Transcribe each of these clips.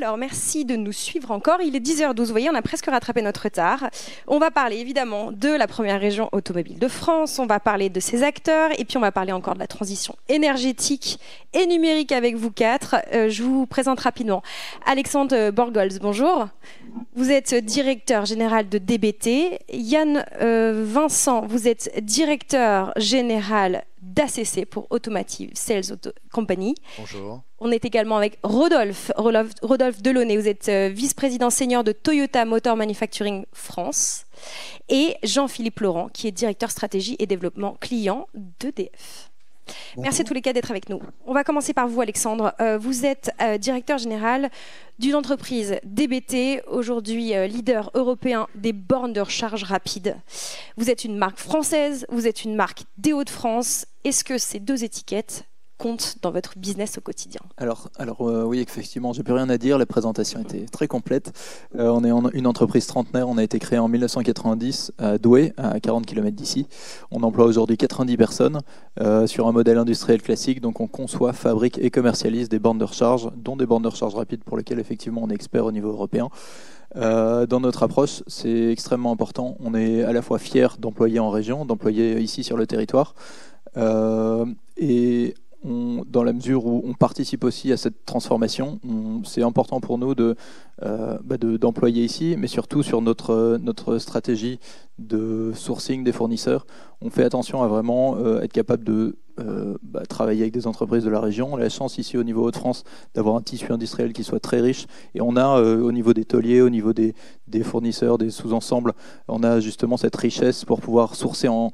Alors, merci de nous suivre encore. Il est 10h12, vous voyez, on a presque rattrapé notre retard. On va parler évidemment de la première région automobile de France, on va parler de ses acteurs, et puis on va parler encore de la transition énergétique et numérique avec vous quatre. Je vous présente rapidement Alexandre Borgolz, bonjour. Vous êtes directeur général de DBT. Yann Vincent, vous êtes directeur général d'ACC pour Automotive Sales Company. Bonjour. On est également avec Rodolphe Delaunay, vous êtes vice-président senior de Toyota Motor Manufacturing France, et Jean-Philippe Laurent, qui est directeur stratégie et développement client d'EDF. Merci à tous les quatre d'être avec nous. On va commencer par vous, Alexandre. Vous êtes directeur général d'une entreprise DBT, aujourd'hui leader européen des bornes de recharge rapide. Vous êtes une marque française, vous êtes une marque des Hauts-de-France. Est-ce que ces deux étiquettes compte dans votre business au quotidien? Alors oui, effectivement, j'ai plus rien à dire. La présentation était très complète. On est une entreprise trentenaire. On a été créé en 1990 à Douai, à 40 km d'ici. On emploie aujourd'hui 90 personnes sur un modèle industriel classique. Donc on conçoit, fabrique et commercialise des bornes de recharge, dont des bornes de recharge rapide pour lesquelles effectivement on est expert au niveau européen. Dans notre approche, c'est extrêmement important. On est à la fois fier d'employer en région, d'employer ici sur le territoire, et dans la mesure où on participe aussi à cette transformation, c'est important pour nous d'employer ici, mais surtout sur notre stratégie de sourcing des fournisseurs. On fait attention à vraiment être capable de travailler avec des entreprises de la région. On a la chance ici au niveau Hauts-de-France d'avoir un tissu industriel qui soit très riche, et on a au niveau des tauliers, au niveau des fournisseurs, des sous-ensembles, on a justement cette richesse pour pouvoir sourcer en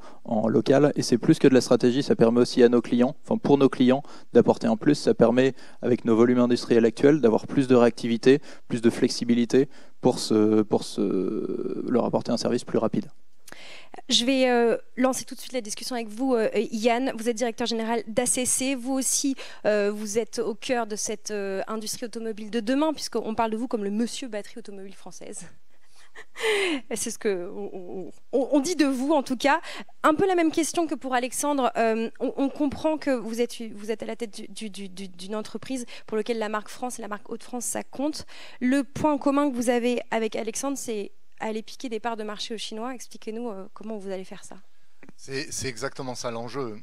local, et c'est plus que de la stratégie, ça permet aussi à nos clients, enfin pour nos clients, d'apporter un plus. Ça permet, avec nos volumes industriels actuels, d'avoir plus de réactivité, plus de flexibilité pour leur apporter un service plus rapide. Je vais lancer tout de suite la discussion avec vous, Yann. Vous êtes directeur général d'ACC. Vous aussi, vous êtes au cœur de cette industrie automobile de demain, puisqu'on parle de vous comme le monsieur batterie automobile française. C'est ce qu'on dit de vous, en tout cas. Un peu la même question que pour Alexandre. On comprend que vous êtes à la tête d'une entreprise pour laquelle la marque France et la marque Hauts-de-France, ça compte. Le point commun que vous avez avec Alexandre, c'est aller piquer des parts de marché aux Chinois. Expliquez-nous comment vous allez faire ça. C'est exactement ça l'enjeu.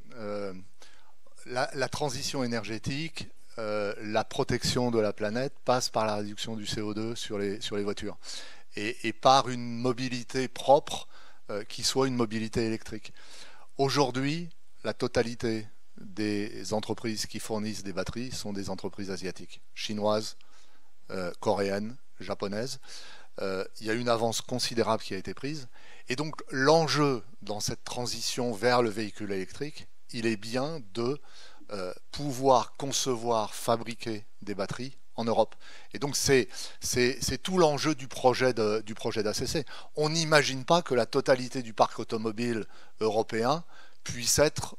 La transition énergétique, la protection de la planète passe par la réduction du CO2 sur les voitures et par une mobilité propre qui soit une mobilité électrique. Aujourd'hui, la totalité des entreprises qui fournissent des batteries sont des entreprises asiatiques, chinoises, coréennes, japonaises. Il y a une avance considérable qui a été prise. Et donc l'enjeu dans cette transition vers le véhicule électrique, il est bien de pouvoir concevoir, fabriquer des batteries en Europe. Et donc c'est tout l'enjeu du projet d'ACC. On n'imagine pas que la totalité du parc automobile européen puisse être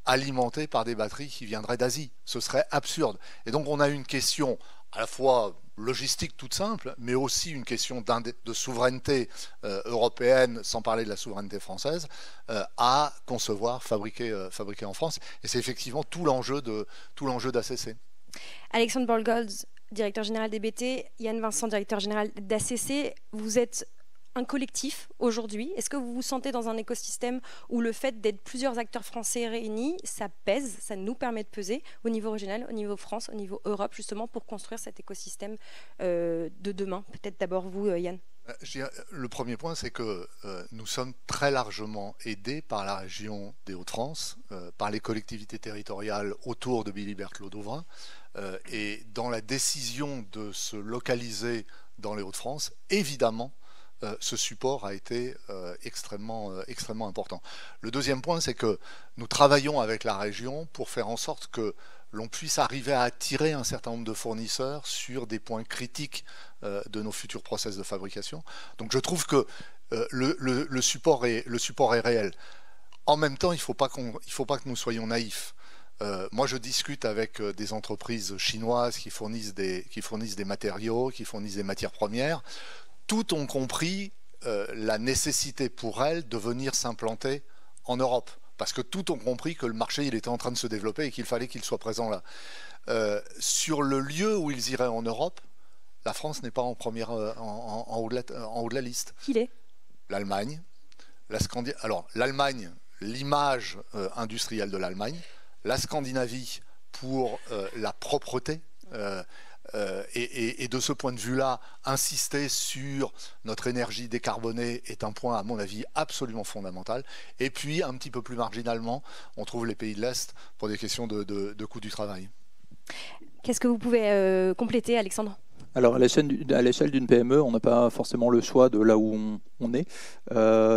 alimenté par des batteries qui viendraient d'Asie. Ce serait absurde. Et donc on a une question à la fois logistique toute simple, mais aussi une question de souveraineté européenne, sans parler de la souveraineté française, à concevoir, fabriquer en France. Et c'est effectivement tout l'enjeu d'ACC. Alexandre Borgolz, directeur général DBT, Yann Vincent, directeur général d'ACC, vous êtes un collectif aujourd'hui. Est-ce que vous vous sentez dans un écosystème où le fait d'être plusieurs acteurs français réunis, ça pèse, ça nous permet de peser au niveau régional, au niveau France, au niveau Europe, justement pour construire cet écosystème de demain? Peut-être d'abord vous, Yann. Le premier point, c'est que nous sommes très largement aidés par la région des Hauts-de-France, par les collectivités territoriales autour de Billy-Berthelot-Douvrin, et dans la décision de se localiser dans les Hauts-de-France, évidemment, ce support a été extrêmement important. Le deuxième point, c'est que nous travaillons avec la région pour faire en sorte que l'on puisse arriver à attirer un certain nombre de fournisseurs sur des points critiques de nos futurs process de fabrication. Donc je trouve que le support est réel. En même temps, il ne faut pas que nous soyons naïfs. Moi, je discute avec des entreprises chinoises qui fournissent des matériaux, qui fournissent des matières premières. Toutes ont compris la nécessité pour elles de venir s'implanter en Europe. Parce que toutes ont compris que le marché il était en train de se développer et qu'il fallait qu'il soit présent là. Sur le lieu où ils iraient en Europe, la France n'est pas en première, en haut de la liste. Qui l'est? L'Allemagne. Alors, l'Allemagne, l'image industrielle de l'Allemagne. La Scandinavie pour la propreté. Et de ce point de vue-là, insister sur notre énergie décarbonée est un point, à mon avis, absolument fondamental. Et puis, un petit peu plus marginalement, on trouve les pays de l'Est pour des questions de coût du travail. Qu'est-ce que vous pouvez compléter, Alexandre? Alors, à l'échelle d'une PME, on n'a pas forcément le choix de là où on est.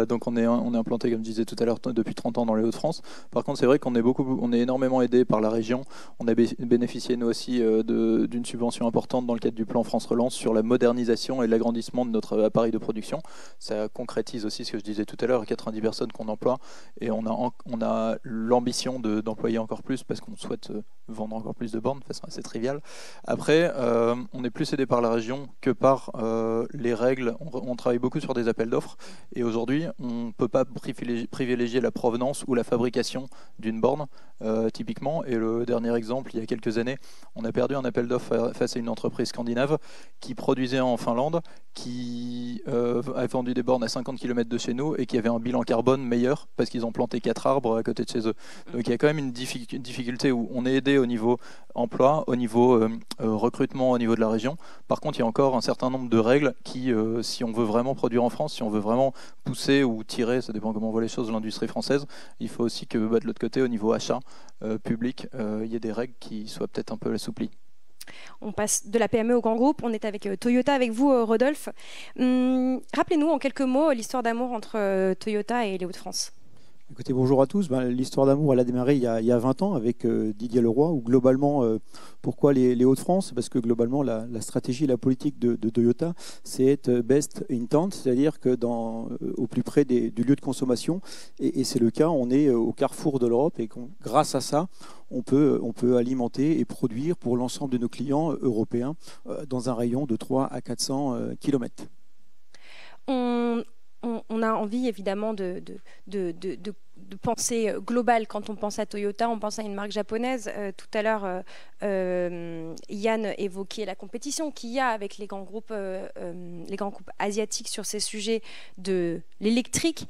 Donc, on est implanté, comme je disais tout à l'heure, depuis 30 ans dans les Hauts-de-France. Par contre, c'est vrai qu'on est énormément aidé par la région. On a bénéficié, nous aussi, d'une subvention importante dans le cadre du plan France Relance sur la modernisation et l'agrandissement de notre appareil de production. Ça concrétise aussi ce que je disais tout à l'heure, 90 personnes qu'on emploie. Et on a l'ambition d'employer encore plus parce qu'on souhaite vendre encore plus de bornes de façon assez triviale. Après, on est plus aidé par la région que par les règles. On travaille beaucoup sur des appels d'offres et aujourd'hui, on ne peut pas privilégier la provenance ou la fabrication d'une borne, typiquement. Et le dernier exemple, il y a quelques années, on a perdu un appel d'offres face à une entreprise scandinave qui produisait en Finlande, qui a vendu des bornes à 50 km de chez nous et qui avait un bilan carbone meilleur parce qu'ils ont planté 4 arbres à côté de chez eux. Donc il y a quand même une difficulté où on est aidé au niveau emploi, au niveau recrutement, au niveau de la région. Par contre, il y a encore un certain nombre de règles qui, si on veut vraiment produire en France, si on veut vraiment pousser ou tirer, ça dépend comment on voit les choses, de l'industrie française, il faut aussi que de l'autre côté, au niveau achat public, il y ait des règles qui soient peut-être un peu assouplies. On passe de la PME au grand groupe. On est avec Toyota, avec vous, Rodolphe. Rappelez-nous en quelques mots l'histoire d'amour entre Toyota et les Hauts-de-France. Écoutez, bonjour à tous. L'histoire d'amour, elle a démarré il y a 20 ans avec Didier Leroy, où globalement, pourquoi les Hauts-de-France? Parce que globalement, la stratégie et la politique de Toyota, c'est être best in town, c'est-à-dire que au plus près du lieu de consommation, et c'est le cas, on est au carrefour de l'Europe, et grâce à ça, on peut alimenter et produire pour l'ensemble de nos clients européens dans un rayon de 300 à 400 km. On a envie évidemment de penser global quand on pense à Toyota, on pense à une marque japonaise. Tout à l'heure, Yann évoquait la compétition qu'il y a avec les grands groupes asiatiques sur ces sujets de l'électrique.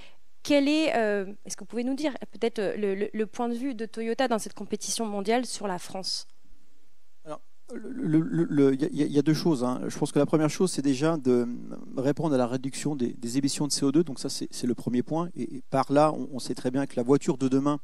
Est-ce que vous pouvez nous dire peut-être le point de vue de Toyota dans cette compétition mondiale sur la France? Il y a deux choses. Je pense que la première chose, c'est déjà de répondre à la réduction des émissions de CO2. Donc ça, c'est le premier point. Et par là, on sait très bien que la voiture de demain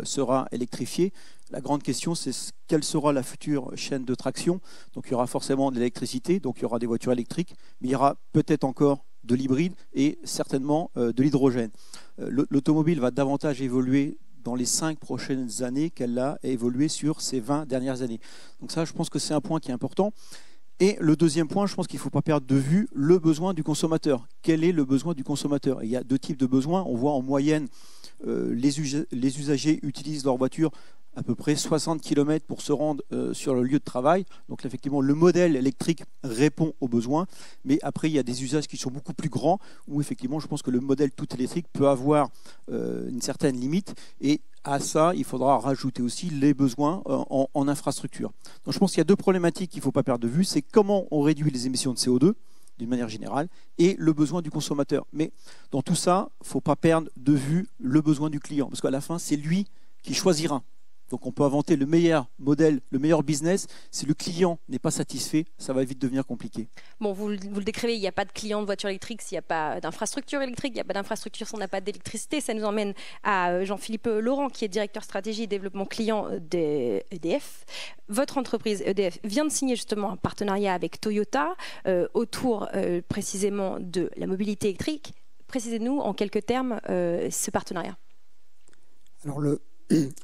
sera électrifiée. La grande question, c'est quelle sera la future chaîne de traction. Donc il y aura forcément de l'électricité, donc il y aura des voitures électriques, mais il y aura peut-être encore de l'hybride et certainement de l'hydrogène. L'automobile va davantage évoluer dans les 5 prochaines années qu'elle a évolué sur ces 20 dernières années. Donc ça, je pense que c'est un point qui est important. Et le deuxième point, je pense qu'il ne faut pas perdre de vue le besoin du consommateur. Quel est le besoin du consommateur? Il y a deux types de besoins. On voit en moyenne, les usagers utilisent leur voiture à peu près 60 km pour se rendre sur le lieu de travail. Donc effectivement, le modèle électrique répond aux besoins. Mais après, il y a des usages qui sont beaucoup plus grands où effectivement, je pense que le modèle tout électrique peut avoir une certaine limite. Et à ça, il faudra rajouter aussi les besoins en infrastructure. Donc je pense qu'il y a deux problématiques qu'il ne faut pas perdre de vue. C'est comment on réduit les émissions de CO2 d'une manière générale, et le besoin du consommateur. Mais dans tout ça, il ne faut pas perdre de vue le besoin du client, parce qu'à la fin, c'est lui qui choisira. Donc on peut inventer le meilleur modèle, le meilleur business. Si le client n'est pas satisfait, ça va vite devenir compliqué. Bon, vous le décrivez, il n'y a pas de client de voiture électrique s'il n'y a pas d'infrastructure électrique, il n'y a pas d'infrastructure si on n'a pas d'électricité. Ça nous emmène à Jean-Philippe Laurent, qui est directeur stratégie et développement client d'EDF. Votre entreprise EDF vient de signer justement un partenariat avec Toyota autour précisément de la mobilité électrique. Précisez-nous en quelques termes ce partenariat. Alors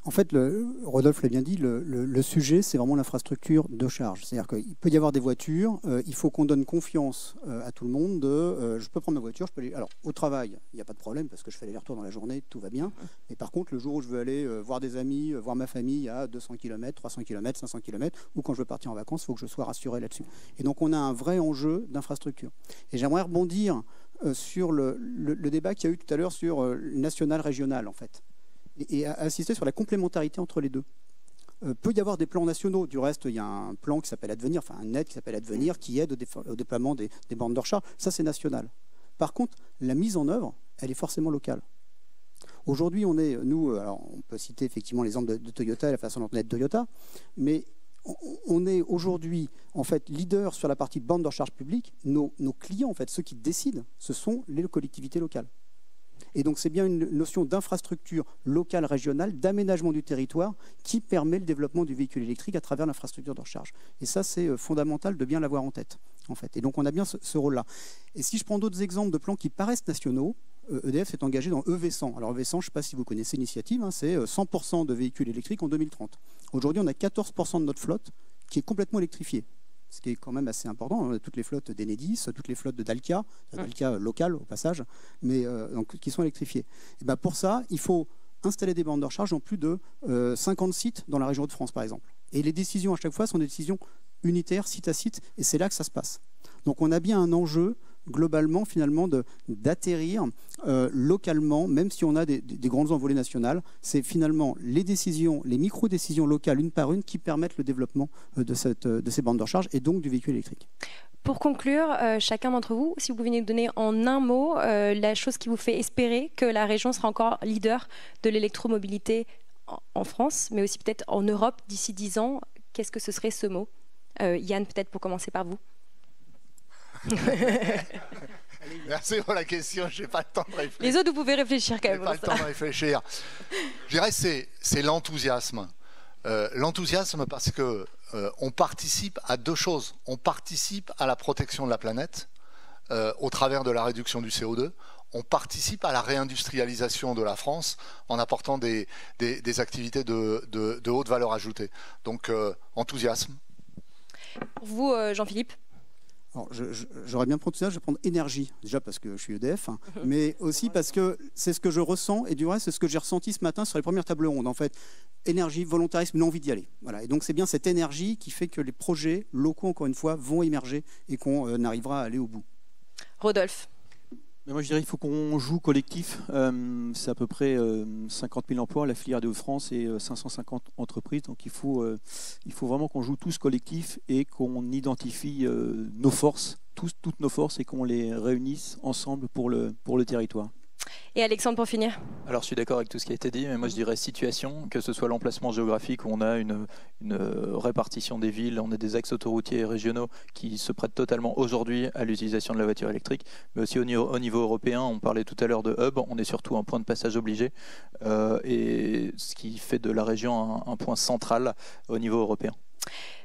en fait, Rodolphe l'a bien dit, le sujet, c'est vraiment l'infrastructure de charge. C'est-à-dire qu'il peut y avoir des voitures, il faut qu'on donne confiance à tout le monde je peux prendre ma voiture, je peux aller... Alors, au travail, il n'y a pas de problème parce que je fais les retours dans la journée, tout va bien. Mais par contre, le jour où je veux aller voir des amis, voir ma famille à 200 km, 300 km, 500 km, ou quand je veux partir en vacances, il faut que je sois rassuré là-dessus. Et donc, on a un vrai enjeu d'infrastructure. Et j'aimerais rebondir sur le débat qu'il y a eu tout à l'heure sur national-régional, en fait. Et insister sur la complémentarité entre les deux. Peut y avoir des plans nationaux. Du reste, il y a un plan qui s'appelle Advenir, enfin un net qui s'appelle Advenir, qui aide au déploiement des bornes de recharge. Ça, c'est national. Par contre, la mise en œuvre, elle est forcément locale. Aujourd'hui, alors on peut citer effectivement l'exemple de Toyota, la façon dont on est de Toyota, mais on est aujourd'hui en fait leader sur la partie borne de recharge publique. Nos clients, en fait, ceux qui décident, ce sont les collectivités locales. Et donc c'est bien une notion d'infrastructure locale, régionale, d'aménagement du territoire qui permet le développement du véhicule électrique à travers l'infrastructure de recharge. Et ça, c'est fondamental de bien l'avoir en tête, en fait. Et donc on a bien ce rôle-là. Et si je prends d'autres exemples de plans qui paraissent nationaux, EDF s'est engagé dans EV100. Alors EV100, je ne sais pas si vous connaissez l'initiative, c'est 100% de véhicules électriques en 2030. Aujourd'hui, on a 14% de notre flotte qui est complètement électrifiée. Ce qui est quand même assez important. On a toutes les flottes d'Enedis, toutes les flottes de Dalkia locales au passage, mais donc, qui sont électrifiées. Et ben pour ça, il faut installer des bornes de recharge dans plus de 50 sites dans la région de France, par exemple. Et les décisions à chaque fois sont des décisions unitaires, site à site, et c'est là que ça se passe. Donc on a bien un enjeu globalement finalement d'atterrir localement, même si on a des grandes envolées nationales. C'est finalement les décisions, les micro-décisions locales une par une qui permettent le développement de ces bornes de recharge et donc du véhicule électrique. Pour conclure, chacun d'entre vous, si vous pouvez nous donner en un mot la chose qui vous fait espérer que la région sera encore leader de l'électromobilité en France, mais aussi peut-être en Europe d'ici 10 ans, qu'est-ce que ce serait ce mot? Yann, peut-être pour commencer par vous. Merci pour la question, je n'ai pas le temps de réfléchir. Les autres, vous pouvez réfléchir quand même. Je n'ai pas le temps de réfléchir. Je dirais que c'est l'enthousiasme. L'enthousiasme parce que on participe à deux choses. On participe à la protection de la planète au travers de la réduction du CO2. On participe à la réindustrialisation de la France en apportant des activités de haute valeur ajoutée. Donc, enthousiasme. Pour vous, Jean-Philippe? J'aurais bien pris ça, je vais prendre énergie, déjà parce que je suis EDF, mais aussi parce que c'est ce que je ressens, et du reste, c'est ce que j'ai ressenti ce matin sur les premières tables rondes. En fait, énergie, volontarisme, l'envie d'y aller. Voilà. Et donc c'est bien cette énergie qui fait que les projets locaux, encore une fois, vont émerger et qu'on arrivera à aller au bout. Rodolphe? Mais moi je dirais qu'il faut qu'on joue collectif. C'est à peu près 50 000 emplois, la filière des Hauts-de-France, et 550 entreprises. Donc il faut vraiment qu'on joue tous collectif et qu'on identifie nos forces, toutes nos forces, et qu'on les réunisse ensemble pour le territoire. Et Alexandre, pour finir? Alors je suis d'accord avec tout ce qui a été dit, mais moi je dirais situation, que ce soit l'emplacement géographique où on a une répartition des villes, on a des axes autoroutiers régionaux qui se prêtent totalement aujourd'hui à l'utilisation de la voiture électrique, mais aussi au niveau européen, on parlait tout à l'heure de hub, on est surtout un point de passage obligé, et ce qui fait de la région un point central au niveau européen.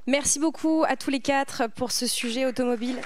Merci beaucoup à tous les quatre pour ce sujet automobile.